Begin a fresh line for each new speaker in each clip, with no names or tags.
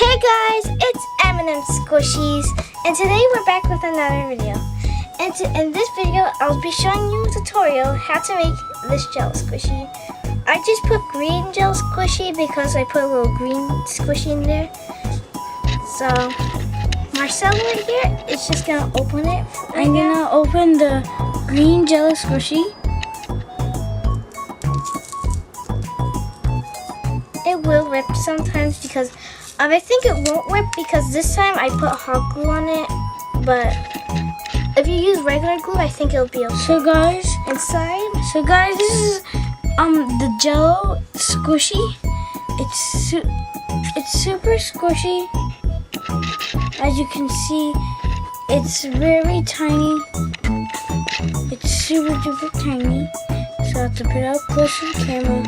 Hey guys, it's M&M Squishies, and today we're back with another video. And in this video, I'll be showing you a tutorial how to make this gel squishy. I just put green gel squishy because I put a little green squishy in there. So, Marcelo right here is just gonna open it.
I'm gonna open the green gel squishy.
It will rip sometimes because I think it won't rip because this time I put hot glue on it, but if you use regular glue, I think it'll be okay.
So guys, this is the Jello squishy. It's super squishy. As you can see, it's very tiny. It's super duper tiny. So I have to put it up close to the camera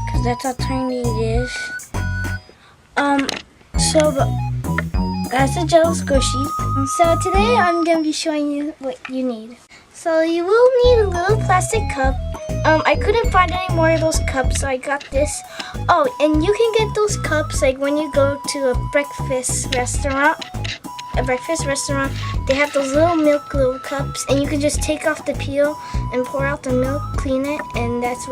because that's how tiny it is. So that's a Jello squishy.
So today I'm going to be showing you what you need. So you will need a little plastic cup. I couldn't find any more of those cups, so I got this. Oh, and you can get those cups like when you go to a breakfast restaurant. They have those little cups, and you can just take off the peel and pour out the milk, clean it, and that's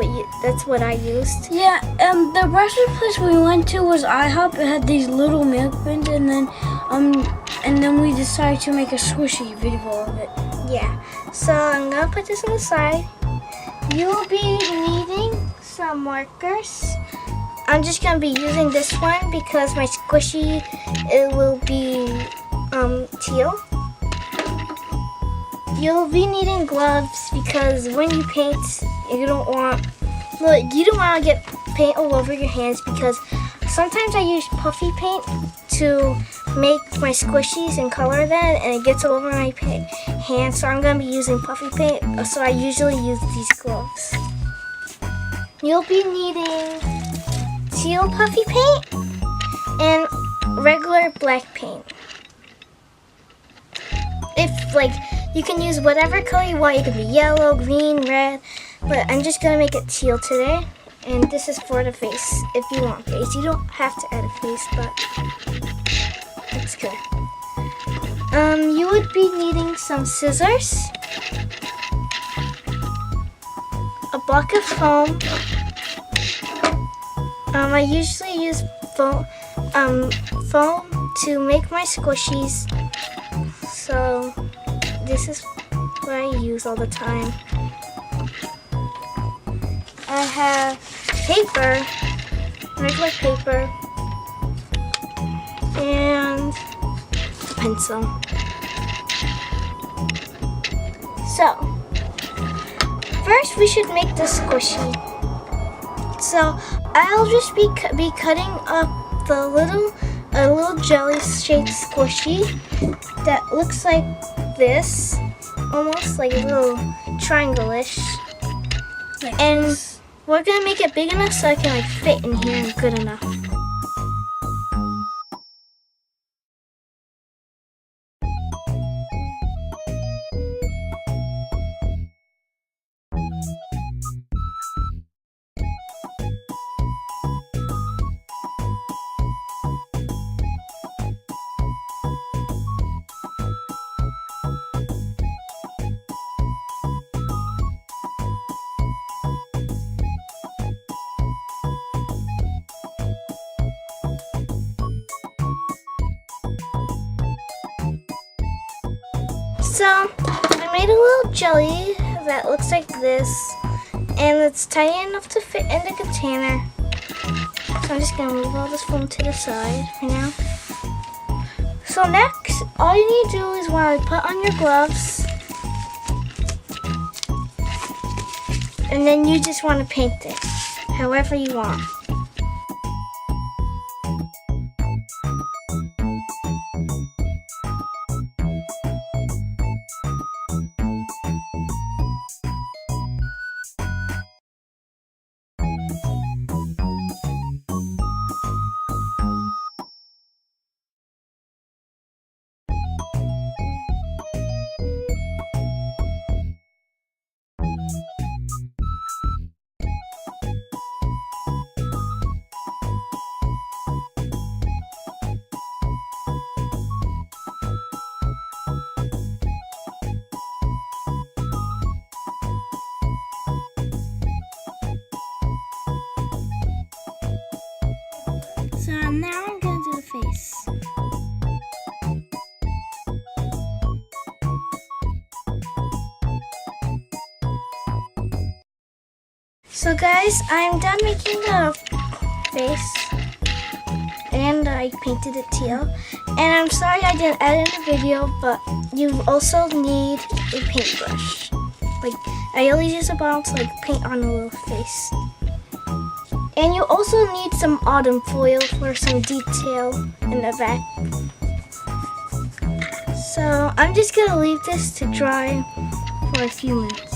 what I used.
Yeah, the breakfast place we went to was IHOP. It had these little milk bins, and then we decided to make a squishy video of it.
Yeah, so I'm gonna put this on the side. You will be needing some markers. I'm just gonna be using this one because my squishy, it will be teal. You'll be needing gloves because when you paint, you don't want to get paint all over your hands because sometimes I use puffy paint to make my squishies and color them, and it gets all over my hands. So I'm gonna be using puffy paint. So I usually use these gloves. You'll be needing teal puffy paint and regular black paint. You can use whatever color you want. It could be yellow, green, red, but I'm just gonna make it teal today. And this is for the face. If you want face, you don't have to add a face, but that's good. You would be needing some scissors, a block of foam. I usually use foam to make my squishies. So this is what I use all the time. I have paper, regular paper, and a pencil. So first we should make the squishy. So I'll just be cutting up a little jelly shaped squishy that looks like this, almost like a little triangle-ish. And we're gonna make it big enough so I can fit in here good enough. So I made a little jelly that looks like this, and it's tiny enough to fit in the container. So I'm just gonna move all this foam to the side for now. So next, all you need to do is want to put on your gloves, and then you just want to paint it however you want.
And now I'm gonna do the face.
So guys, I'm done making the face. And I painted it teal. And I'm sorry I didn't add it in the video, but you also need a paintbrush. Like, I always use a bottle to like paint on a little face. And you also need some autumn foil for some detail in the back. So I'm just gonna leave this to dry for a few minutes.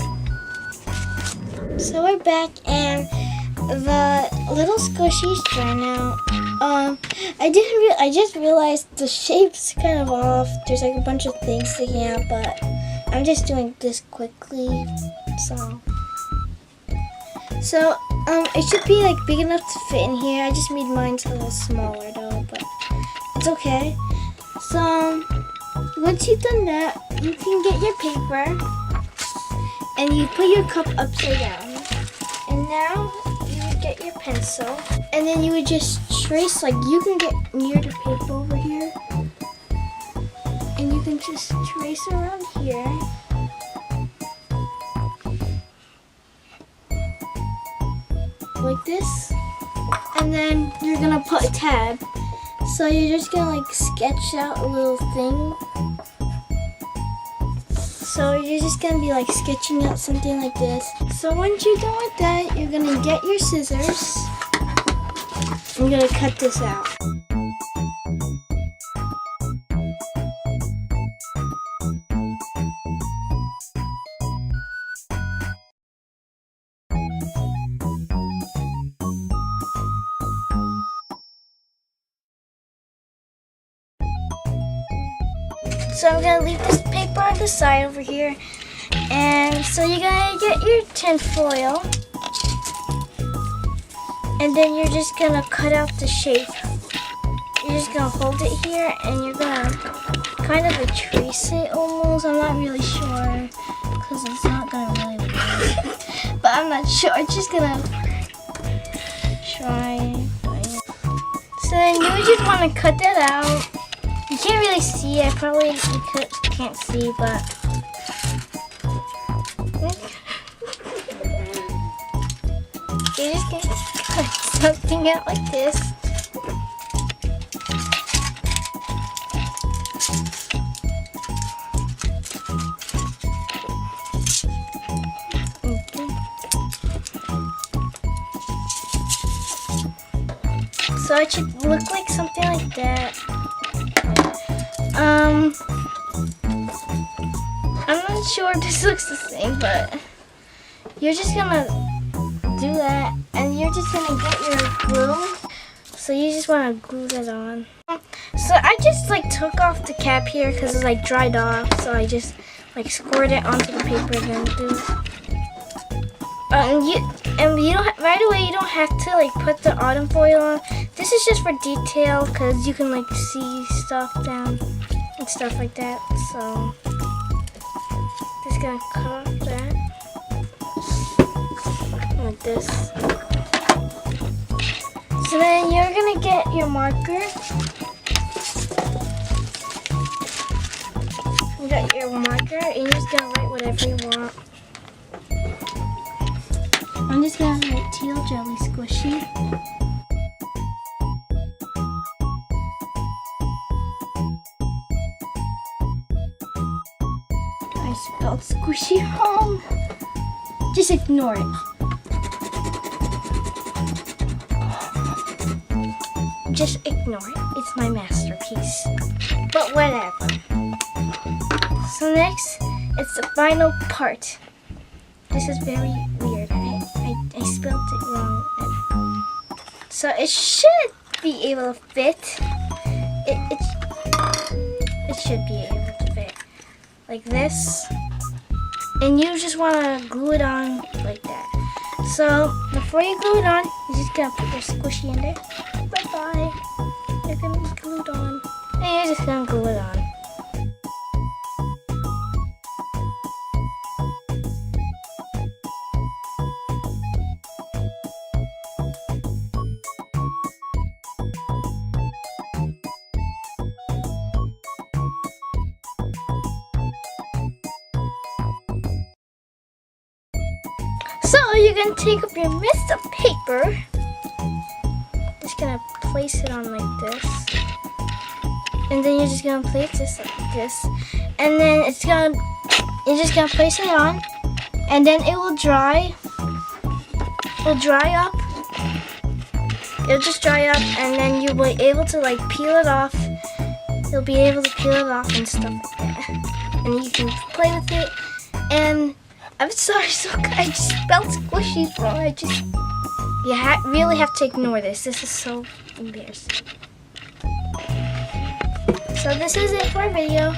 So we're back and the little squishy's dry now. I just realized the shape's kind of off. There's like a bunch of things sticking out, but I'm just doing this quickly. So it should be like big enough to fit in here. I just made mine a little smaller though, but it's okay. So once you've done that, you can get your paper and you put your cup upside down. And now you would get your pencil and then you would just trace, like you can get near the paper over here and you can just trace around here. Like this. And then you're gonna put a tab. So you're just gonna like sketch out a little thing. So you're just gonna be like sketching out something like this. So once you're done with that, you're gonna get your scissors. I'm gonna cut this out. So I'm gonna leave this paper on the side over here. And so you're gonna get your tin foil. And then you're just gonna cut out the shape. You're just gonna hold it here and you're gonna kind of like trace it almost. I'm not really sure because it's not gonna really work. But I'm not sure. I'm just gonna try. So then you just wanna cut that out. You can't really see it. Probably you can't see, but you're just gonna cut something out like this. Okay. So it should look like something like that. I'm not sure if this looks the same, but you're just gonna do that and you're just gonna get your glue. So you just wanna glue that on. So I just like took off the cap here because it's like dried off. So I just like scored it onto the paper and then do and you don't right away you don't have to like put the autumn foil on. This is just for detail because you can like see stuff down and stuff like that. So just gonna cut off that like this. So then you're gonna get your marker. You got your marker and you're just gonna write whatever you want. I'm just gonna write teal jelly squishy. I spelled squishy wrong. Just ignore it. Just ignore it. It's my masterpiece. But whatever. So next, it's the final part. This is very weird. I spelled it wrong. So it should be able to fit. It should be able to fit like this. And you just want to glue it on like that. So before you glue it on, you're just gonna put your squishy in there. Bye bye. You're gonna be glued on. And you're just gonna glue it on. So you're gonna take up your mist of paper. Just gonna place it on like this. And then you're just gonna place this like this. And then you're just gonna place it on. And then it will dry. It'll dry up. It'll just dry up, and then you'll be able to like peel it off. You'll be able to peel it off and stuff like that. And you can play with it. And I'm sorry, so I just spelled squishy wrong. You really have to ignore this. This is so embarrassing. So this is it for our video.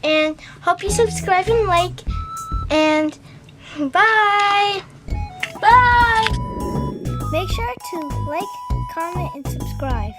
And hope you subscribe and like. And bye. Bye. Make sure to like, comment, and subscribe.